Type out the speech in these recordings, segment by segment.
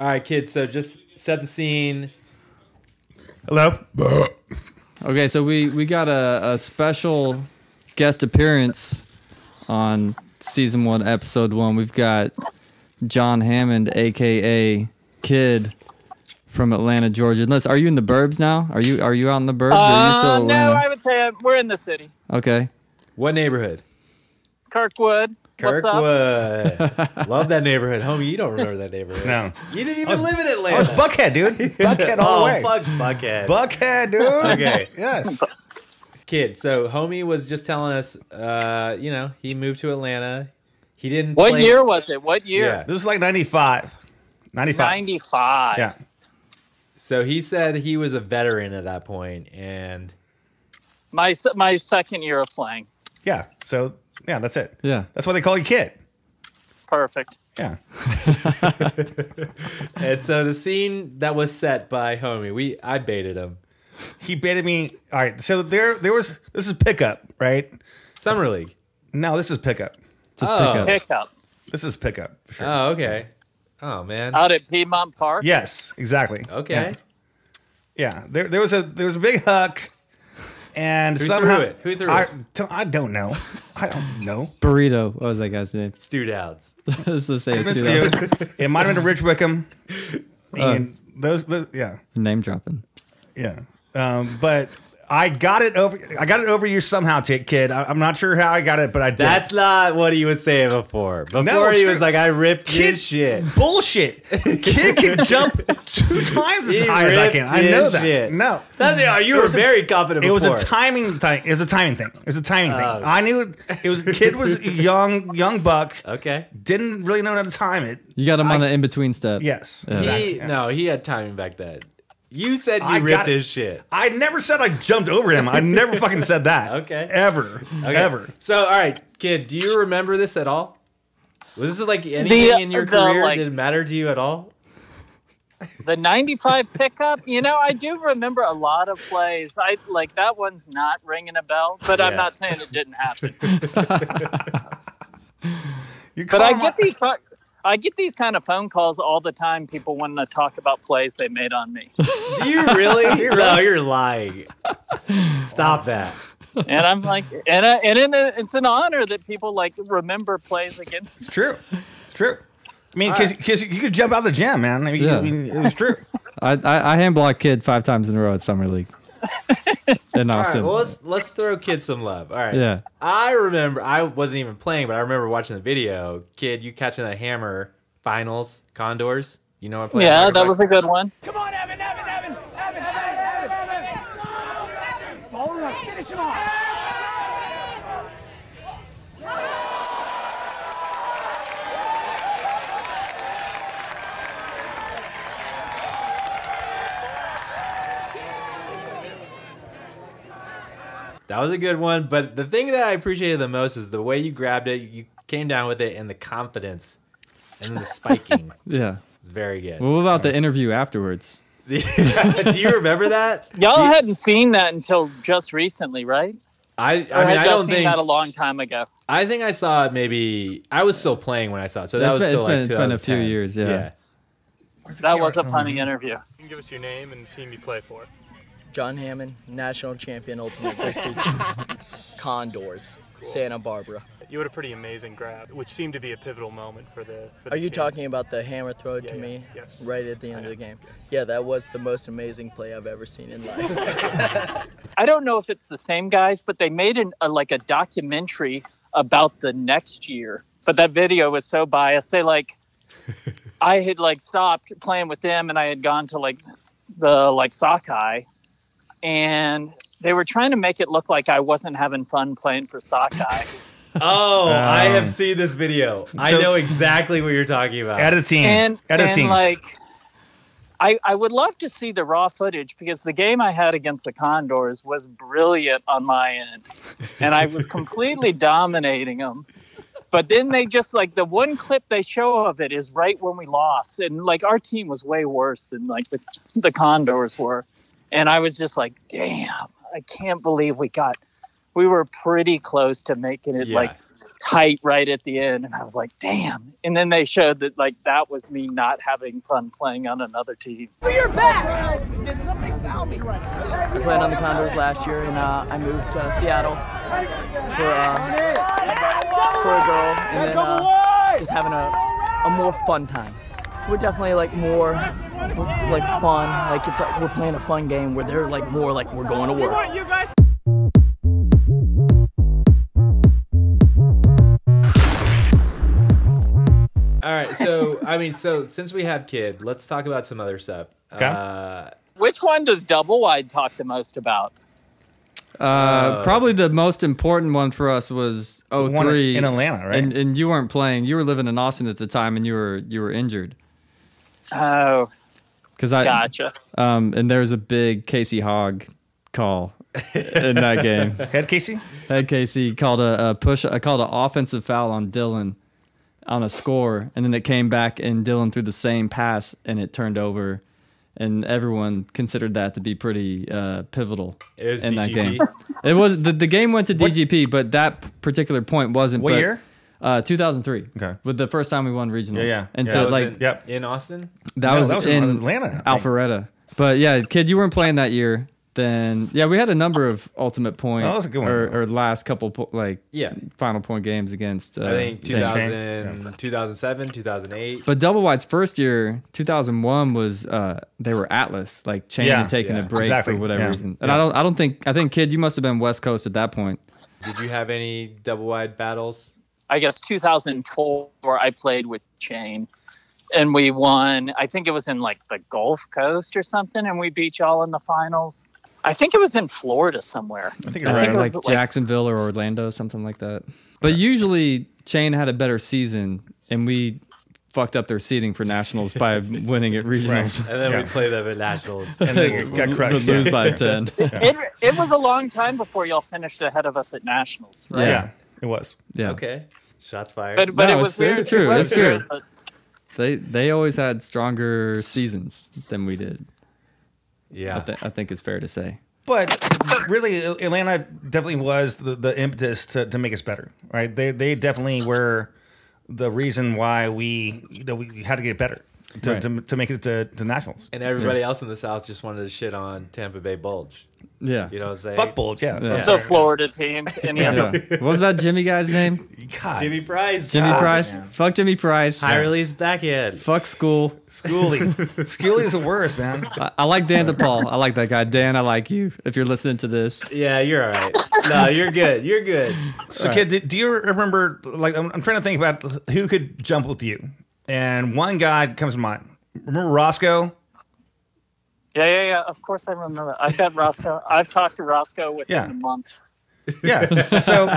All right, kids. So just set the scene. Hello. Okay, so we got a special guest appearance on season 1, episode 1. We've got John Hammond, aka Kid, from Atlanta, Georgia. Unless, are you in the burbs now? Are you out in the burbs? Or are you still Atlanta? No, I would say we're in the city. Okay. What neighborhood? Kirkwood. What's up? Kirkwood. Love that neighborhood. Homie, you don't remember that neighborhood. No. You didn't even live in Atlanta. I was Buckhead, dude. Buckhead all the way. Fuck Buckhead. Buckhead, dude. Okay. Yes. Kid, so homie was just telling us, he moved to Atlanta. He didn't What play... year was it? What year? Yeah. This was like 95. 95. Yeah. So he said he was a veteran at that point, and... My second year of playing. Yeah. So, yeah, that's it. Yeah. That's why they call you Kid. Perfect. Yeah. And so the scene that was set by homie, I baited him. He baited me. All right. So there was, this is pickup, right? Summer League. No, this is pickup. Just Pickup. This is pickup. For sure. Oh, okay. Oh, man. Out at Piedmont Park? Yes, exactly. Okay. Yeah. There was a big huck, and Who somehow threw it? Who threw I, it? I don't know. I don't know. Burrito. What was that guy's name? Stu Dowds. Let's say it's This 2000. dude, it might have been a Rich Wickham. And yeah. Name dropping. Yeah. But I got it over you somehow, Kid. I'm not sure how I got it, but I did. That's not what he was saying before. Before No, he it's was true. like, I ripped Kid, his shit. Bullshit. Kid can jump 2 times as He high as I can. ripped I know his that. shit. No. You were very confident It was before. a timing thing. It was a timing thing. Oh. I knew it was. Kid was a young buck. Okay. Didn't really know how to time it. You got him on an in-between step. Yes. Yeah. Exactly. Yeah. No, he had timing back then. You said I you ripped got it. his shit. I never said I jumped over him. I never fucking said that. Okay. Ever. Okay. Ever. So, all right, Kid, do you remember this at all? Was this like anything in your career? Did it matter to you at all? The 95 pickup? I do remember a lot of plays. That one's not ringing a bell, but I'm not saying it didn't happen. But I get these kind of phone calls all the time. People wanting to talk about plays they made on me. Do you really? No, you're lying. Stop that. And I'm like, it's an honor that people remember plays against. It's true. It's true. I mean, because you could jump out of the gym, man. I mean, it was true. I hand blocked Kid 5 times in a row at Summer League. In Austin. All right, well, let's throw Kid some love. All right. Yeah. I remember, I wasn't even playing, but I remember watching the video. Kid, you catching that hammer finals, Condors. You know what I'm playing? Yeah, that was a good one. Come on, Evan. Hold up, finish him off. That was a good one, but the thing that I appreciated the most is the way you grabbed it, you came down with it, and the confidence, and the spiking. Yeah. It's very good. Well, what about the interview afterwards? Do you remember that? Y'all hadn't seen that until just recently, right? I don't think that a long time ago. I think I saw it maybe. I was still playing when I saw it, so that was still it's been a few years. Yeah. That was a funny interview. You can give us your name and the team you play for. John Hammond, national champion, ultimate frisbee. Condors, Santa Barbara. You had a pretty amazing grab, which seemed to be a pivotal moment for the Are you team. talking about the hammer throw to me Yes. right at the end of the game? Yes. Yeah, that was the most amazing play I've ever seen in life. I don't know if it's the same guys, but they made a documentary about the next year. But that video was so biased. They I had stopped playing with them, and I had gone to the sockeye, and they were trying to make it look like I wasn't having fun playing for sockeye. Oh, I have seen this video. I know exactly what you're talking about. At a team. I would love to see the raw footage because the game I had against the Condors was brilliant on my end, and I was completely dominating them. But then they just the one clip they show of it is right when we lost, and our team was way worse than the Condors were, and I was just damn, I can't believe we were pretty close to making it tight right at the end, and I was like, damn. And then they showed that like that was me not having fun playing on another team. You're back! Did somebody foul me right now? I played on the Condors last year, and I moved to Seattle for a girl, and then just having a more fun time. We're definitely like more like fun, like we're playing a fun game where they're like more like we're going to work. All right, so since we have Kid, let's talk about some other stuff. Okay. Which one does Double Wide talk the most about? Probably the most important one for us was One 03 in Atlanta, right? and you weren't playing. You were living in Austin at the time, and you were injured. Oh, gotcha. And there was a big Casey Hogg call in that game. Head Casey? Head Casey called an offensive foul on Dylan on a score, and then it came back and Dylan threw the same pass and it turned over, and everyone considered that to be pretty pivotal in that game. It was the game went to DGP, but that particular point wasn't. What year? 2003. Okay. With the first time we won regionals. Yeah. And Yeah, so that was like in Austin? that was in Atlanta, I think. Alpharetta. But yeah, Kid, you weren't playing that year. Then yeah, we had a number of ultimate point that was a good one. or last couple final point games against I think Shane. 2007, 2008. But Double Wide's first year, 2001 was they were Atlas, like Chain had taken a break exactly. for whatever Yeah. reason. And I think Kid, you must have been West Coast at that point. Did you have any Double Wide battles? I guess 2004 I played with Chain, and we won. I think it was in like the Gulf Coast or something, and we beat y'all in the finals. I think it was in Florida somewhere. I think you're right. it was Like Jacksonville or Orlando, something like that. But usually Chain had a better season, and we fucked up their seeding for nationals by winning at regionals. And then we played them at nationals. And then got crushed. Lose by 10. It was a long time before y'all finished ahead of us at nationals, right? Yeah, it was. Yeah. Okay. Shots fired. But No, it was weird. it's true. It was It's true. weird, but They always had stronger seasons than we did. yeah. I think it's fair to say. But really, Atlanta definitely was the impetus to make us better, right? They definitely were the reason why we had to get better to make it to nationals. And everybody else in the South just wanted to shit on Tampa Bay Bulge. Yeah. You know what I'm saying? Fuck Bulge, yeah. Yeah. the Florida teams, any of them. What was that Jimmy guy's name? God. Jimmy Price. Jimmy Price. Fuck Jimmy Price. High release backhand. Fuck school. Schoolie. Schoolie is the worst, man. I like Dan DePaul. I like that guy. Dan, I like you. If you're listening to this. Yeah, you're all right. No, you're good. You're good. So, Kid, do you remember, like, I'm trying to think about who could jump with you. And one guy comes to mind. Remember Roscoe? Yeah. Of course I remember. I've got Roscoe. I've talked to Roscoe within a month. Yeah. So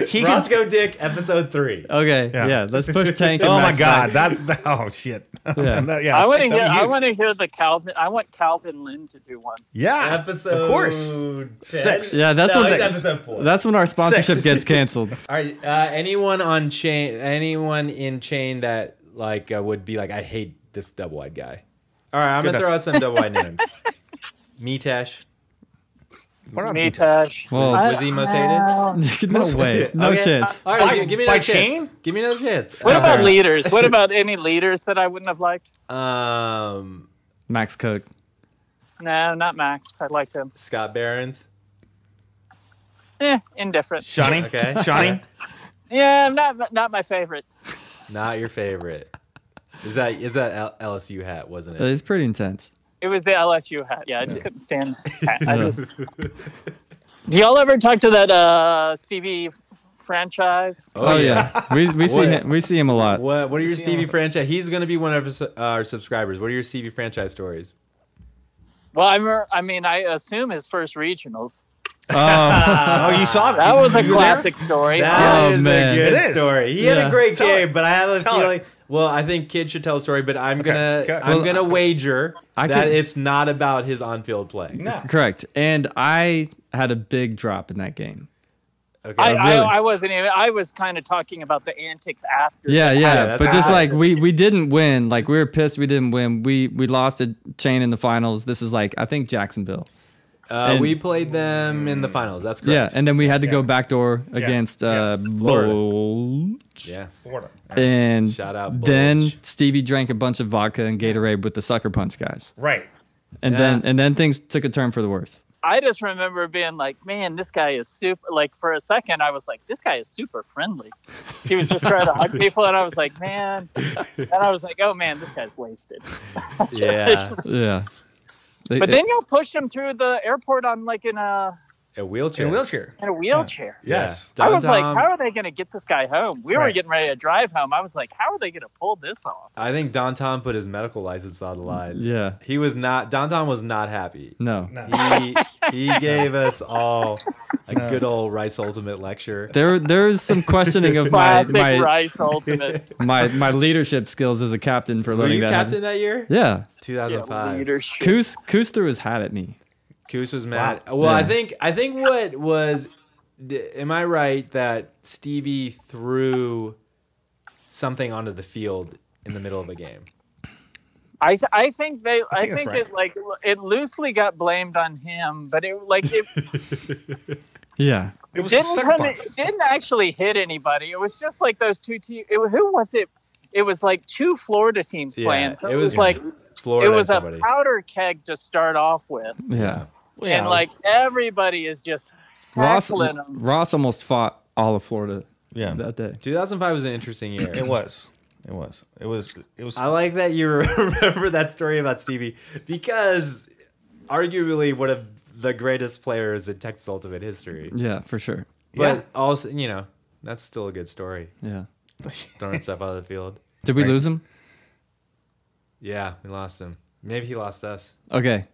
he Roscoe Dick, episode 3. Okay. Yeah. Yeah. Let's push Tank. And Oh my Max God! back. Oh shit! Yeah. Yeah. I want to hear. That'd be I huge. want to hear the Calvin. I want Calvin Lynn to do one. Yeah. Episode Of course. 10? 6. Yeah, that's No, what it's episode 4. That's when our sponsorship 6. gets canceled. All right. Anyone on Chain? Anyone in Chain that like would be like, I hate this double wide guy. All right, I'm Good gonna throw out some double wide names. Mitesh. Mitesh. Whoa. Was he most hated? No way. No Okay. chance. All right, By- give me by another chance. Chain? Give me another chance. What about Parents. leaders? What about any leaders that I wouldn't have liked? Max Cook. No, not Max. I liked him. Scott Barons. Indifferent. Shawnee. Okay. Shawnee. Yeah, not my favorite. Not your favorite. Is that LSU hat? Wasn't it? It's pretty intense. It was the LSU hat. Yeah, I just couldn't stand. I just. Do y'all ever talk to that Stevie franchise? Oh yeah. We see him a lot. What are your Stevie franchise? He's gonna be one of our subscribers. What are your Stevie franchise stories? Well, I assume his first regionals. Oh, you saw that? That was a You were classic story. That Oh, is man. a good It is. story. He had Yeah. a great Tell game, it. but I have a Tell feeling. it. Well, I think Kid should tell a story, but I'm Okay. gonna wager I that could- it's not about his on-field play. No. Correct. And I had a big drop in that game. Okay. I wasn't even. I was kind of talking about the antics after. Yeah, that's but just right. like we didn't win. Like we were pissed we didn't win. We lost a Chain in the finals. This is like I think Jacksonville. We played them in the finals. That's correct. Yeah, and then we had to go backdoor against Florida. Yeah. Florida. And Shout out then Bulge. Stevie drank a bunch of vodka and Gatorade with the sucker punch guys. Right. And then things took a turn for the worse. I just remember being like, man, this guy is super. Like for a second, I was like, this guy is super friendly. He was just trying to hug people, and I was like, man. And I was like, oh man, this guy's wasted. Yeah. Yeah. But then y'all pushed him through the airport on like in a wheelchair. In a wheelchair. Yes. Yeah. I was like, Tom- how are they going to get this guy home? We were Right. getting ready to drive home. I was like, how are they going to pull this off? I think Don Tom put his medical license on the line. Yeah. He was not. Don Tom was not happy. No. He gave us all a good old Rice Ultimate lecture. There's some questioning of Classic my Rice Ultimate. my leadership skills as a captain for Were letting you that captain happen. that year? Yeah. 2005. Leadership. Coos threw his hat at me. Coos was mad. Wow. Well, Yeah. I think what was, am I right that Stevie threw something onto the field in the middle of a game? I think that's it like it loosely got blamed on him, but it Yeah. It was a sucker punch. it didn't actually hit anybody. It was just like those two teams. Who was it? It was like two Florida teams Yeah, playing. So it it was was like Florida. it was a somebody. powder keg to start off with, Yeah. and like everybody is just Ross heckling them. Ross almost fought all of Florida that day. 2005 was an interesting year. It was. I like that you remember that story about Stevie because arguably one of the greatest players in Texas Ultimate history. Yeah, for sure. But also, that's still a good story. Yeah. Throwing stuff out of the field. Did we lose him? Yeah, we lost him. Maybe he lost us. Okay.